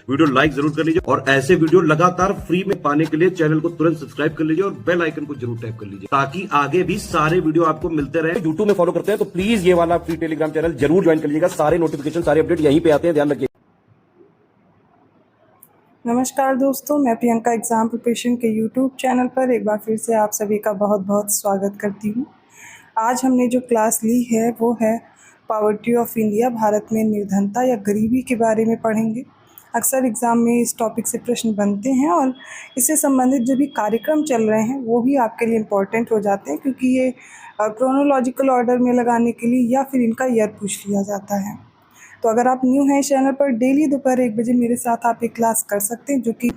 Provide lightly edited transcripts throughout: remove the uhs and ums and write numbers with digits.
Video like जरूर कर लीजिए और ऐसे वीडियो लगातार फ्री में पाने के लिए चैनल को तुरंत सब्सक्राइब कर लीजिए और बेल आइकन को जरूर टैप कर लीजिए ताकि आगे भी सारे वीडियो आपको मिलते रहे। यूट्यूब में फॉलो करते हैं तो प्लीज ये वाला फ्री टेलीग्राम चैनल जरूर ज्वाइन कर लीजिएगा। सारे नोटिफिकेशन सारे अपडेट यहीं पे आते हैं, ध्यान रखिए। नमस्कार दोस्तों, मैं प्रियंका एग्ज़ाम प्रिपरेशन के यूट्यूब चैनल पर एक बार फिर से आप सभी का बहुत बहुत स्वागत करती हूँ। आज हमने जो क्लास ली है वो है पॉवर्टी ऑफ इंडिया, भारत में निर्धनता या गरीबी के बारे में पढ़ेंगे। अक्सर एग्ज़ाम में इस टॉपिक से प्रश्न बनते हैं और इससे संबंधित जो भी कार्यक्रम चल रहे हैं वो भी आपके लिए इम्पोर्टेंट हो जाते हैं, क्योंकि ये क्रोनोलॉजिकल ऑर्डर में लगाने के लिए या फिर इनका ईयर पूछ लिया जाता है। तो अगर आप न्यू हैं चैनल पर, डेली दोपहर 1 बजे मेरे साथ आप एक क्लास कर सकते हैं, जो कि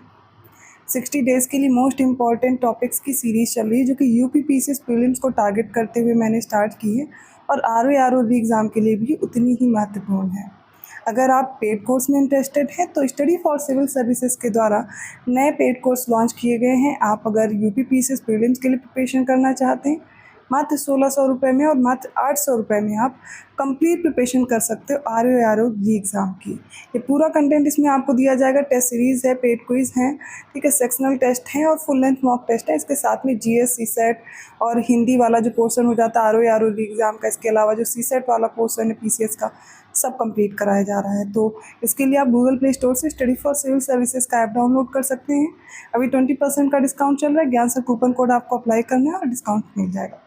60 डेज़ के लिए मोस्ट इम्पॉर्टेंट टॉपिक्स की सीरीज़ चल रही है, जो कि यूपी पीसीएस प्रीलिम्स को टारगेट करते हुए मैंने स्टार्ट की है और आरओ एग्ज़ाम के लिए भी उतनी ही महत्वपूर्ण है। अगर आप पेड कोर्स में इंटरेस्टेड हैं तो स्टडी फॉर सिविल सर्विसेज के द्वारा नए पेड कोर्स लॉन्च किए गए हैं। आप अगर यूपी पीसीएस प्रीलिम्स के लिए प्रिपरेशन करना चाहते हैं, मात्र 1600 रुपये में और मात्र 800 रुपये में आप कंप्लीट प्रिपरेशन कर सकते हो आरओ एग्ज़ाम की। ये पूरा कंटेंट इसमें आपको दिया जाएगा। टेस्ट सीरीज़ है, पेड क्विज़ हैं, ठीक है, सेक्शनल टेस्ट हैं और फुल लेंथ मॉक टेस्ट है। इसके साथ में जीएस, सीसेट और हिंदी वाला जो पोर्शन हो जाता है आरओ एग्ज़ाम का, इसके अलावा जो सीसेट वाला पोर्शन है पीसीएस का, सब कंप्लीट कराया जा रहा है। तो इसके लिए आप गूगल प्ले स्टोर से स्टडी फॉर सिविल सर्विसेज का ऐप डाउनलोड कर सकते हैं। अभी 20% का डिस्काउंट चल रहा है। ज्ञान सर कूपन कोड आपको अप्लाई करना है और डिस्काउंट मिल जाएगा।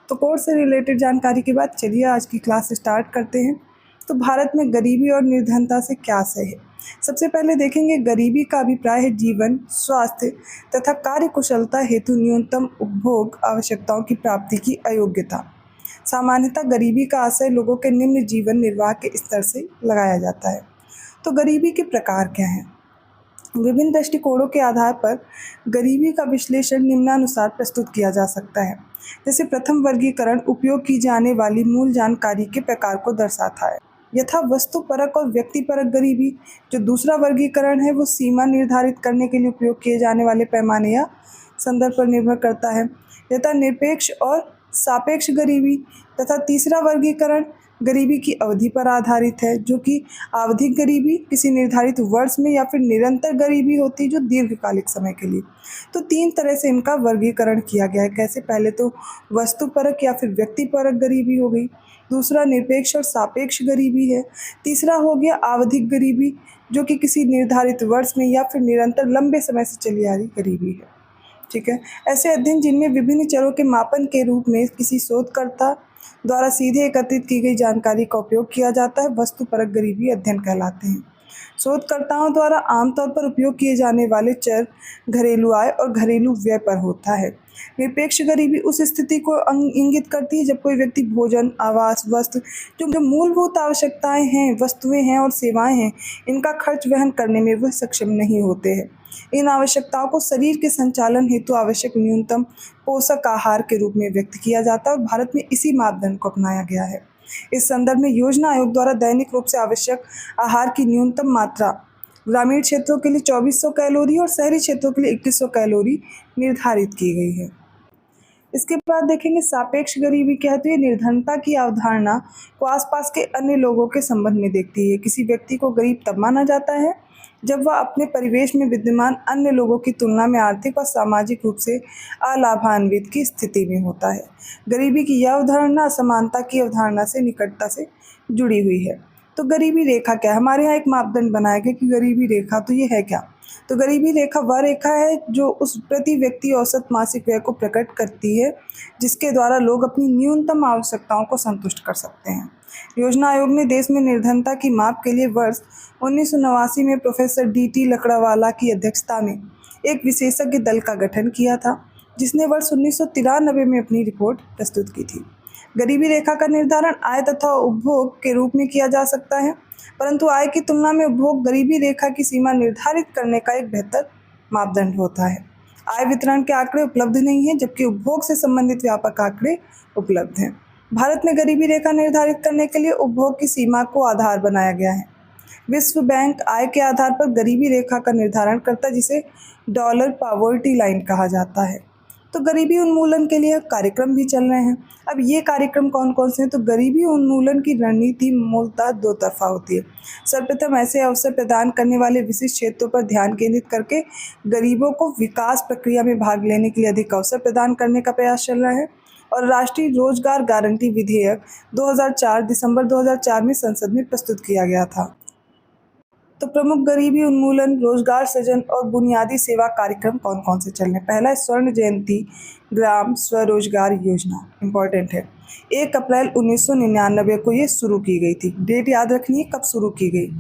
तो कोर्स से रिलेटेड जानकारी के बाद चलिए आज की क्लास स्टार्ट करते हैं। तो भारत में गरीबी और निर्धनता से क्या सह है। सबसे पहले देखेंगे, गरीबी का अभिप्राय है जीवन, स्वास्थ्य तथा कार्य कुशलता हेतु न्यूनतम उपभोग आवश्यकताओं की प्राप्ति की अयोग्यता। सामान्यतः गरीबी का आशय लोगों के निम्न जीवन निर्वाह के स्तर से लगाया जाता है। तो गरीबी के प्रकार क्या हैं? विभिन्न दृष्टिकोणों के आधार पर गरीबी का विश्लेषण निम्नानुसार प्रस्तुत किया जा सकता है। जैसे प्रथम वर्गीकरण उपयोग की जाने वाली मूल जानकारी के प्रकार को दर्शाता है, यथा वस्तुपरक और व्यक्तिपरक गरीबी। जो दूसरा वर्गीकरण है वो सीमा निर्धारित करने के लिए उपयोग किए जाने वाले पैमाने या संदर्भ पर निर्भर करता है, यथा निरपेक्ष और सापेक्ष गरीबी। तथा तीसरा वर्गीकरण गरीबी की अवधि पर आधारित है, जो कि आवधिक गरीबी किसी निर्धारित वर्ष में या फिर निरंतर गरीबी होती है जो दीर्घकालिक समय के लिए। तो 3 तरह से इनका वर्गीकरण किया गया है। कैसे? पहले तो वस्तुपरक या फिर व्यक्तिपरक गरीबी हो गई, दूसरा निरपेक्ष और सापेक्ष गरीबी है, तीसरा हो गया आवधिक गरीबी, जो कि किसी निर्धारित वर्ष में या फिर निरंतर लंबे समय से चली आ रही गरीबी है। ठीक है। ऐसे अध्ययन जिनमें विभिन्न चरों के मापन के रूप में किसी शोधकर्ता द्वारा सीधे एकत्रित की गई जानकारी का उपयोग किया जाता है, वस्तुपरक गरीबी अध्ययन कहलाते हैं। शोधकर्ताओं द्वारा आमतौर पर उपयोग किए जाने वाले चर घरेलू आय और घरेलू व्यय पर होता है। निरपेक्ष गरीबी उस स्थिति को इंगित करती है जब कोई व्यक्ति भोजन, आवास, वस्त्र, जो मूलभूत आवश्यकताएं हैं, वस्तुएं हैं और सेवाएं हैं, इनका खर्च वहन करने में वह सक्षम नहीं होते हैं। इन आवश्यकताओं को शरीर के संचालन हेतु आवश्यक न्यूनतम पोषक आहार के रूप में व्यक्त किया जाता है और भारत में इसी मापदंड को अपनाया गया है। इस संदर्भ में योजना आयोग द्वारा दैनिक रूप से आवश्यक आहार की न्यूनतम मात्रा ग्रामीण क्षेत्रों के लिए 2400 कैलोरी और शहरी क्षेत्रों के लिए 2100 कैलोरी निर्धारित की गई है। इसके बाद देखेंगे सापेक्ष गरीबी क्या है। तो ये निर्धनता की अवधारणा को आसपास के अन्य लोगों के संबंध में देखती है। किसी व्यक्ति को गरीब तब माना जाता है जब वह अपने परिवेश में विद्यमान अन्य लोगों की तुलना में आर्थिक और सामाजिक रूप से अलाभान्वित की स्थिति में होता है। गरीबी की यह अवधारणा असमानता की अवधारणा से निकटता से जुड़ी हुई है। तो गरीबी रेखा क्या है? हमारे यहाँ एक मापदंड बनाया गया कि गरीबी रेखा, तो ये है क्या? तो गरीबी रेखा वह रेखा है जो उस प्रति व्यक्ति औसत मासिक व्यय को प्रकट करती है जिसके द्वारा लोग अपनी न्यूनतम आवश्यकताओं को संतुष्ट कर सकते हैं। योजना आयोग ने देश में निर्धनता की माप के लिए वर्ष 1989 में प्रोफेसर डी.टी. लकड़ावाला की अध्यक्षता में एक विशेषज्ञ दल का गठन किया था, जिसने वर्ष 1993 में अपनी रिपोर्ट प्रस्तुत की थी। गरीबी रेखा का निर्धारण आय तथा उपभोग के रूप में किया जा सकता है, परंतु आय की तुलना में उपभोग गरीबी रेखा की सीमा निर्धारित करने का एक बेहतर मापदंड होता है। आय वितरण के आंकड़े उपलब्ध नहीं हैं, जबकि उपभोग से संबंधित व्यापक आंकड़े उपलब्ध हैं। भारत में गरीबी रेखा निर्धारित करने के लिए उपभोग की सीमा को आधार बनाया गया है। विश्व बैंक आय के आधार पर गरीबी रेखा का निर्धारण करता है, जिसे डॉलर पॉवर्टी लाइन कहा जाता है। तो गरीबी उन्मूलन के लिए कार्यक्रम भी चल रहे हैं। अब ये कार्यक्रम कौन कौन से हैं? तो गरीबी उन्मूलन की रणनीति मूलतः दो तरफा होती है। सर्वप्रथम ऐसे अवसर प्रदान करने वाले विशिष्ट क्षेत्रों पर ध्यान केंद्रित करके गरीबों को विकास प्रक्रिया में भाग लेने के लिए अधिक अवसर प्रदान करने का प्रयास चल रहा है। और राष्ट्रीय रोजगार गारंटी विधेयक 2004 दिसंबर 2004 में संसद में प्रस्तुत किया गया था। तो प्रमुख गरीबी उन्मूलन, रोजगार सृजन और बुनियादी सेवा कार्यक्रम कौन कौन से चल रहे हैं? पहला है स्वर्ण जयंती ग्राम स्वरोजगार योजना, इम्पॉर्टेंट है। 1 अप्रैल 1999 को ये शुरू की गई थी। डेट याद रखनी है कब शुरू की गई।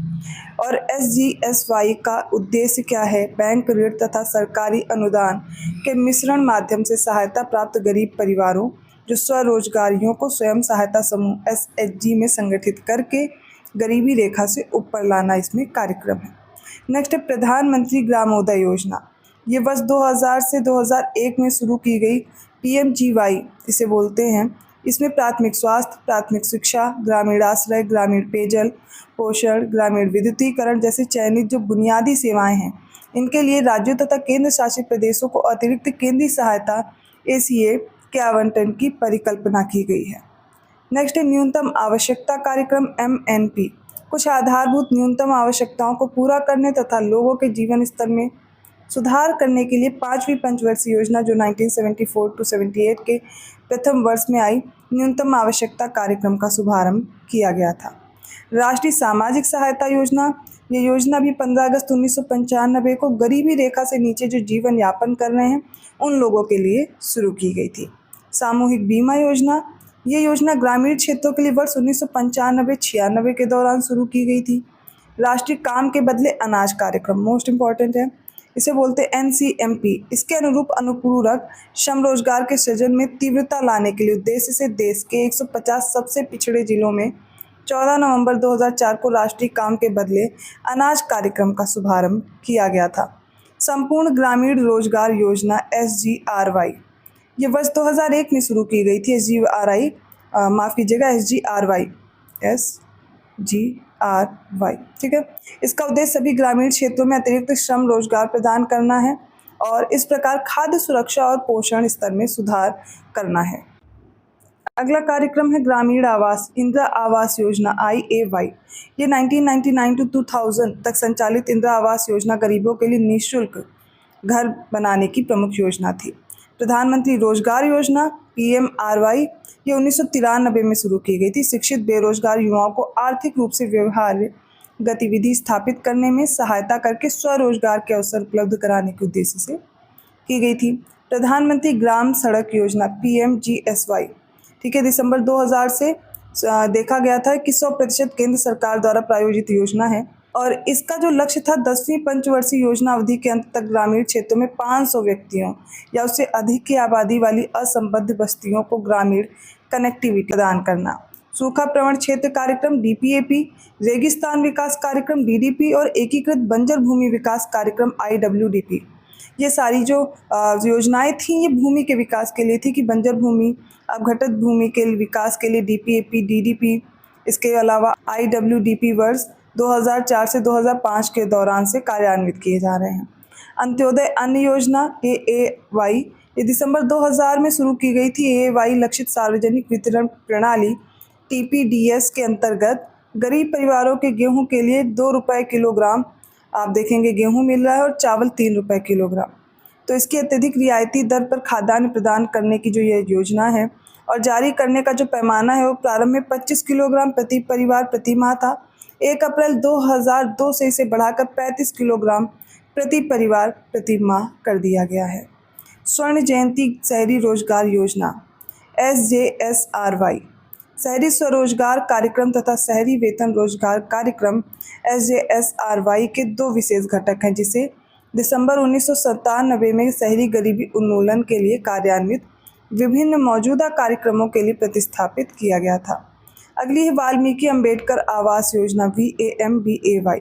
और SGSY का उद्देश्य क्या है? बैंक ऋण तथा सरकारी अनुदान के मिश्रण माध्यम से सहायता प्राप्त गरीब परिवारों जो स्वरोजगारियों को स्वयं सहायता समूह SHG में संगठित करके गरीबी रेखा से ऊपर लाना इसमें कार्यक्रम है। नेक्स्ट है प्रधानमंत्री ग्रामोदय योजना। ये वर्ष 2000 से 2001 में शुरू की गई PMGY इसे बोलते हैं। इसमें प्राथमिक स्वास्थ्य, प्राथमिक शिक्षा, ग्रामीण आश्रय, ग्रामीण पेयजल, पोषण, ग्रामीण विद्युतीकरण जैसे चयनित जो बुनियादी सेवाएं हैं, इनके लिए राज्यों तथा केंद्र शासित प्रदेशों को अतिरिक्त केंद्रीय सहायता ACA के आवंटन की परिकल्पना की गई है। नेक्स्ट है न्यूनतम आवश्यकता कार्यक्रम MNP। कुछ आधारभूत न्यूनतम आवश्यकताओं को पूरा करने तथा लोगों के जीवन स्तर में सुधार करने के लिए 5वीं पंचवर्षीय योजना जो 1974 to 78 के प्रथम वर्ष में आई न्यूनतम आवश्यकता कार्यक्रम का शुभारंभ किया गया था। राष्ट्रीय सामाजिक सहायता योजना, ये योजना भी 15 अगस्त 1995 को गरीबी रेखा से नीचे जो जीवन यापन कर रहे हैं उन लोगों के लिए शुरू की गई थी। सामूहिक बीमा योजना, ये योजना ग्रामीण क्षेत्रों के लिए वर्ष 1995-96 के दौरान शुरू की गई थी। राष्ट्रीय काम के बदले अनाज कार्यक्रम, मोस्ट इम्पॉर्टेंट है, इसे बोलते हैं NCMP। इसके अनुरूप अनुपूरक श्रम रोजगार के सृजन में तीव्रता लाने के लिए उद्देश्य से देश के 150 सबसे पिछड़े जिलों में 14 नवंबर 2004 को राष्ट्रीय काम के बदले अनाज कार्यक्रम का शुभारंभ किया गया था। संपूर्ण ग्रामीण रोजगार योजना SGRY, ये वर्ष 2001 में शुरू की गई थी। SGRY ठीक है। इसका उद्देश्य सभी ग्रामीण क्षेत्रों में अतिरिक्त श्रम रोजगार प्रदान करना है और इस प्रकार खाद्य सुरक्षा और पोषण स्तर में सुधार करना है। अगला कार्यक्रम है ग्रामीण आवास इंदिरा आवास योजना IAY। ये 1999 to 2000 तक संचालित इंदिरा आवास योजना गरीबों के लिए निःशुल्क घर बनाने की प्रमुख योजना थी। प्रधानमंत्री रोजगार योजना PMRY, ये 1993 में शुरू की गई थी। शिक्षित बेरोजगार युवाओं को आर्थिक रूप से व्यवहार्य गतिविधि स्थापित करने में सहायता करके स्वरोजगार के अवसर उपलब्ध कराने के उद्देश्य से की गई थी। प्रधानमंत्री ग्राम सड़क योजना PMGSY, ठीक है, दिसंबर 2000 से देखा गया था कि 100% केंद्र सरकार द्वारा प्रायोजित योजना है और इसका जो लक्ष्य था 10वीं पंचवर्षीय योजना अवधि के अंत तक ग्रामीण क्षेत्रों में 500 व्यक्तियों या उससे अधिक की आबादी वाली असंबद्ध बस्तियों को ग्रामीण कनेक्टिविटी प्रदान करना। सूखा प्रवण क्षेत्र कार्यक्रम DPAP, रेगिस्तान विकास कार्यक्रम DDP और एकीकृत बंजर भूमि विकास कार्यक्रम IWDP। ये सारी जो योजनाएं थी ये भूमि के विकास के लिए थी कि बंजर भूमि, अपघटित भूमि के विकास के लिए DPAP, DDP, इसके अलावा IWDP वर्ष 2004 से 2005 के दौरान से कार्यान्वित किए जा रहे हैं। अंत्योदय अन्न योजना AAY, ये दिसंबर 2000 में शुरू की गई थी। AAY लक्षित सार्वजनिक वितरण प्रणाली TPDS के अंतर्गत गरीब परिवारों के गेहूं के लिए 2 रुपये किलोग्राम आप देखेंगे गेहूं मिल रहा है और चावल 3 रुपये किलोग्राम। तो इसकी अत्यधिक रियायती दर पर खाद्यान्न प्रदान करने की जो ये योजना है और जारी करने का जो पैमाना है वो प्रारंभ में 25 किलोग्राम प्रति परिवार प्रति माह था। 1 अप्रैल 2002 से इसे बढ़ाकर 35 किलोग्राम प्रति परिवार प्रति माह कर दिया गया है। स्वर्ण जयंती शहरी रोजगार योजना SJSRY, शहरी स्वरोजगार कार्यक्रम तथा शहरी वेतन रोजगार कार्यक्रम SJSRY के 2 विशेष घटक हैं जिसे दिसंबर 1997 में शहरी गरीबी उन्मूलन के लिए कार्यान्वित विभिन्न मौजूदा कार्यक्रमों के लिए प्रतिस्थापित किया गया था। अगली है वाल्मीकि अंबेडकर आवास योजना VAMBAY।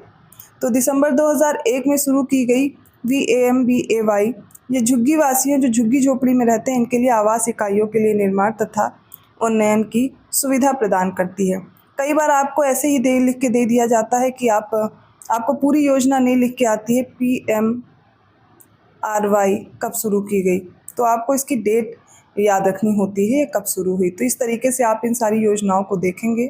तो दिसंबर 2001 में शुरू की गई VAMBAY ये झुग्गी वासियों जो झुग्गी झोपड़ी में रहते हैं इनके लिए आवास इकाइयों के लिए निर्माण तथा उन्नयन की सुविधा प्रदान करती है। कई बार आपको ऐसे ही लिख के दे दिया जाता है कि आपको पूरी योजना नहीं लिख के आती है। PMRY कब शुरू की गई तो आपको इसकी डेट याद रखनी होती है, ये कब शुरू हुई। तो इस तरीके से आप इन सारी योजनाओं को देखेंगे।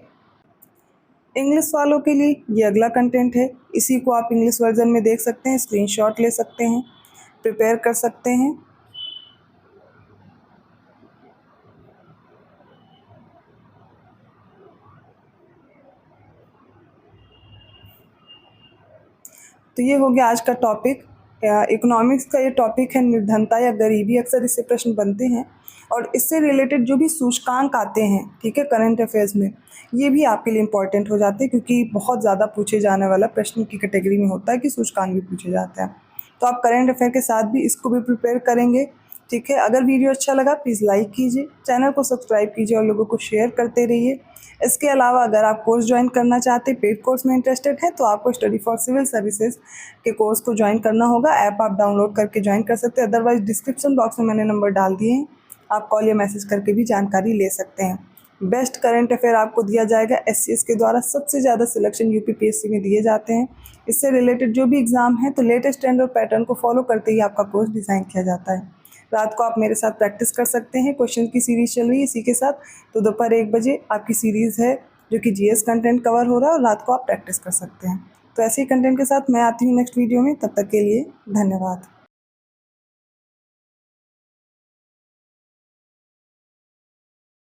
इंग्लिश वालों के लिए ये अगला कंटेंट है, इसी को आप इंग्लिश वर्जन में देख सकते हैं, स्क्रीनशॉट ले सकते हैं, प्रिपेयर कर सकते हैं। तो ये हो गया आज का टॉपिक। इकोनॉमिक्स का ये टॉपिक है, निर्धनता या गरीबी, अक्सर इससे प्रश्न बनते हैं और इससे रिलेटेड जो भी सूचकांक आते हैं, ठीक है, करंट अफेयर्स में, ये भी आपके लिए इम्पॉर्टेंट हो जाते हैं क्योंकि बहुत ज़्यादा पूछे जाने वाला प्रश्न की कैटेगरी में होता है कि सूचकांक भी पूछे जाते हैं। तो आप करंट अफेयर के साथ भी इसको भी प्रिपेयर करेंगे, ठीक है। अगर वीडियो अच्छा लगा प्लीज़ लाइक कीजिए, चैनल को सब्सक्राइब कीजिए और लोगों को शेयर करते रहिए। इसके अलावा अगर आप कोर्स ज्वाइन करना चाहते हैं, पेड कोर्स में इंटरेस्टेड है, तो आपको स्टडी फॉर सिविल सर्विसेज के कोर्स को ज्वाइन करना होगा। ऐप आप डाउनलोड करके ज्वाइन कर सकते हैं, अदरवाइज डिस्क्रिप्शन बॉक्स में मैंने नंबर डाल दिए हैं, आप कॉल या मैसेज करके भी जानकारी ले सकते हैं। बेस्ट करंट अफेयर आपको दिया जाएगा SCS के द्वारा। सबसे ज़्यादा सिलेक्शन UPPSC में दिए जाते हैं। इससे रिलेटेड जो भी एग्ज़ाम है तो लेटेस्ट ट्रेंड और पैटर्न को फॉलो करते ही आपका कोर्स डिज़ाइन किया जाता है। रात को आप मेरे साथ प्रैक्टिस कर सकते हैं, क्वेश्चन की सीरीज़ चल रही है इसी के साथ। तो दोपहर 1 बजे आपकी सीरीज़ है जो कि GS कंटेंट कवर हो रहा है और रात को आप प्रैक्टिस कर सकते हैं। तो ऐसे ही कंटेंट के साथ मैं आती हूँ नेक्स्ट वीडियो में, तब तक के लिए धन्यवाद।